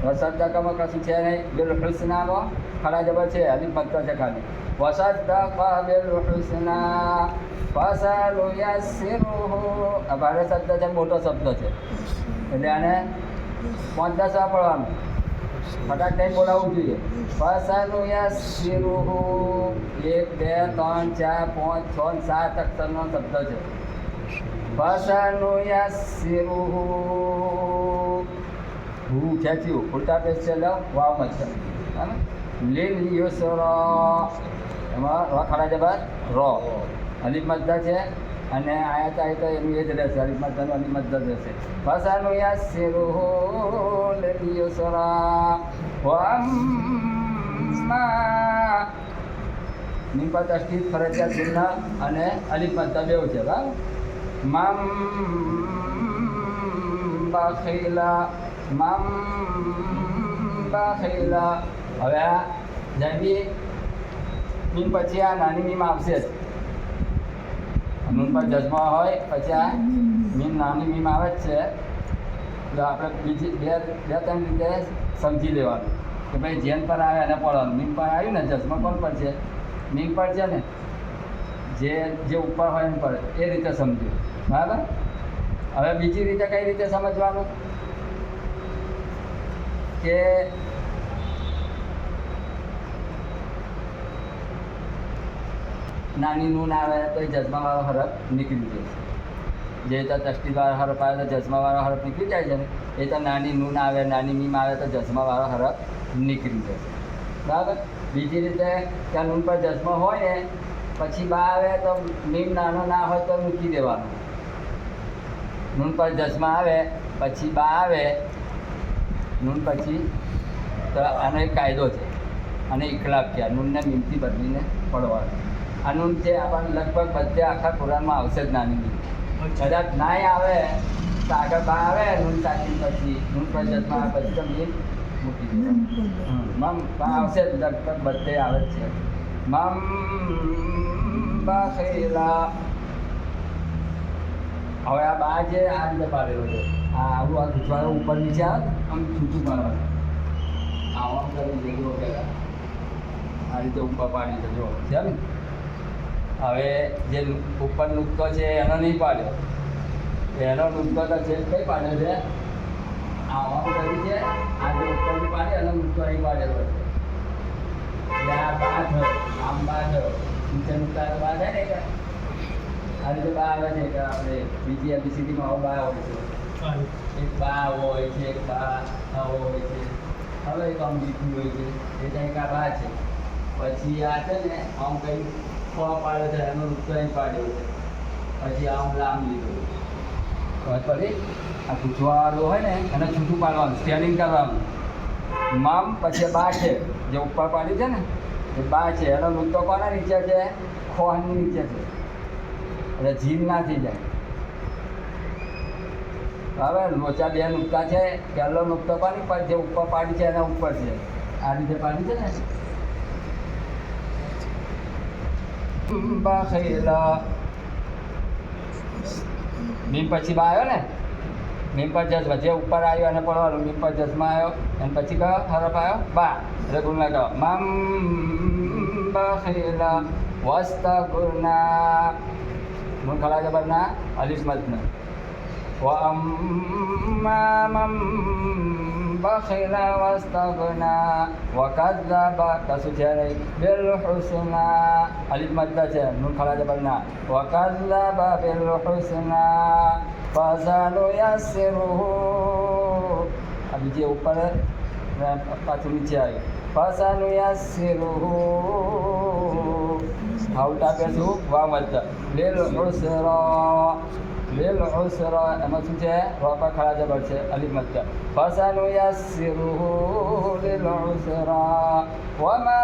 વસદ્દકમાં કશું છે નહીં. બિલ હુસ્નામાં ખરા જબર છે, અલીફ મત છે ખાલી. વસદ્દક બિલ હુસ્ના ફસનુયસ્સિરુહુ. આ ભારે શબ્દ છે, મોટો શબ્દ છે, એટલે આને 5-10 વાર પડવાનું. ફટાક ટાઈમ બોલાવવું જોઈએ. ફસનુયસ્સિરુહુ 1 2 3 4 5 6 7 અક્ષરનો શબ્દ છે. ફસનુયસ્સિરુહુ હું ખેંચ્યું ઉલટા પેશ છે, વાવ મત છે. લીલ યુસરા એમાં ર ખરા જબાર રો અલીફ મદ્દા છે, અને આયત આયત એનું એ જ રહેશે. અલીફ મદ્દાનું અલીફ મદ્દા રહેશે. ફસનુયસ્સિરુહુ લીલ યુસરા વા અમ્મા મીમ પર તસ્તીત ફરજિયાત ગુન્ના અને અલીફ મદ્દા બેવ છે. મમ બખીલા મમ બખીલા. હવે આ જબી મીમ પછી આ નાની મીમ આવશે જ. નૂન પર જજમાં હોય પછી આ મીમ નાની મીમ આવે જ છે. તો આપણે બીજી બે ત્રણ રીતે સમજી લેવાનું કે ભાઈ જેન પર આવે એને પડવાનું. મીમ પર આવ્યું ને જજમાં કોણ પર છે? મીમ પર છે ને, જે ઉપર હોય એમ પર, એ રીતે સમજ્યું. બરાબર. હવે બીજી રીતે કઈ રીતે સમજવાનું કે નાની નૂન આવે તો એ જજમાવાળો હરફ નીકળી જશે. જે તો તસ્તીવાળો હરફ આવે તો જજમાવાળો હરફ નીકળી જાય છે ને, એ તો નાની નૂન આવે નાની મીમ આવે તો જજમાવાળો હરફ નીકળી જશે. બરાબર. બીજી રીતે ત્યાં નૂન પર જજમા હોય ને પછી બા આવે તો મીમ નાનો ના હોય તો મૂકી દેવાનું. નૂન પર જજમા આવે પછી બા આવે નૂન પછી, તો આનો એક કાયદો છે, અને ઇખલાફ છે. નૂનને મીમથી બદલીને પડવાનું. આ નૂન છે આપણને લગભગ બધે આખા કુરાનમાં આવશે જ નાની મીમ. કદાચ નાય આવે તો આગળ બા આવે નૂન સાચી પછી નૂન પર જજમા આવે પછી તો મીમ મૂકી દેવાનું. મમ આવશે જ, લગભગ બધે આવે જ છે. મમ બખીલા. હવે આ બા છે આ રીતે પાડેલો છે. આ આવું આ ગુજવાનું ઉપર નીચે આવે આમ છૂટું પાડવાનું. આમ કરી દેજો પહેલાં આ રીતે ઉપર પાડી દેજો છે ને. હવે જે ઉપર નુકતો છે એનો નહીં પાડ્યો, એનો નુકતો તો છે કઈ પાડ્યો છે? આમ કરી છે. આ જે ઉપરથી પાડે એનો નુકતો અહીં પાડેલો છે. એટલે આ બા થયો, આમ બા થયો. નીચે નુકતા બા થાય ને કે આ રીતે બા આવે છે કે આપણે બીજી એબીસીડીમાં બા હોય છે. એક બા હોય છે, એક બા હોય છે, હવે એક આમ બીજું હોય છે. એ કંઈક આ બા છે. પછી આ છે ને આમ કંઈ ખોવા પાડે છે એનો નુકતો અહીં પાડ્યો છે. પછી આમ લાંબ લીધું. પછી આ પૂછવાવાળું હોય ને એને છૂટું પાડવાનું, સ્ટેરિંગ કરવાનું. મમ પછી બા છે જે ઉપર પાડ્યું છે ને એ બા છે. એનો નુકતો કોના નીચે છે? ખોની નીચે છે, એટલે જીભ ના થઈ જાય. બરાબર. લોચા બે નુકતા છે. પહેલો નુકતો પાડી પર જે ઉપર પાડી છે એના ઉપર છે. આ રીતે પાડી છે ને. બખીલા. મીમ પછી બા આવ્યો ને, મીમ પર જજમાં જે ઉપર આવ્યો એને પડવાનું. મીમ પર જજમાં આવ્યો અને પછી કયો હરફ આવ્યો? બા. એટલે ગુણના કહો મમ બખીલા વસ્તગુરના. નૂન ખરા જબરના અલીફ મદના. વા અમ્મા મમ બખીલા વસ્તગુના વકઝ્ઝબા કશું છે નહીં બિલ હુસ્ના. અલીફ મદ્દા છે. નૂન ખરા જબરના. વકઝ્ઝબા બિલ હુસ્ના ફસનુયસ્સિરુહુ. આ બીજી ઉપર પાછું નીચે આવ્યું. ફસનુયસ્સિરુહુ ઉલટા પેશું વાવ મદ્દા. લીલ ઉસરા. લીલ ઉસરા એમાં શું છે? રો પર ખરા જબર છે, અલીફ મદ્દા. ફસનુયસ્સિરુહુ લીલ ઉસરા વમા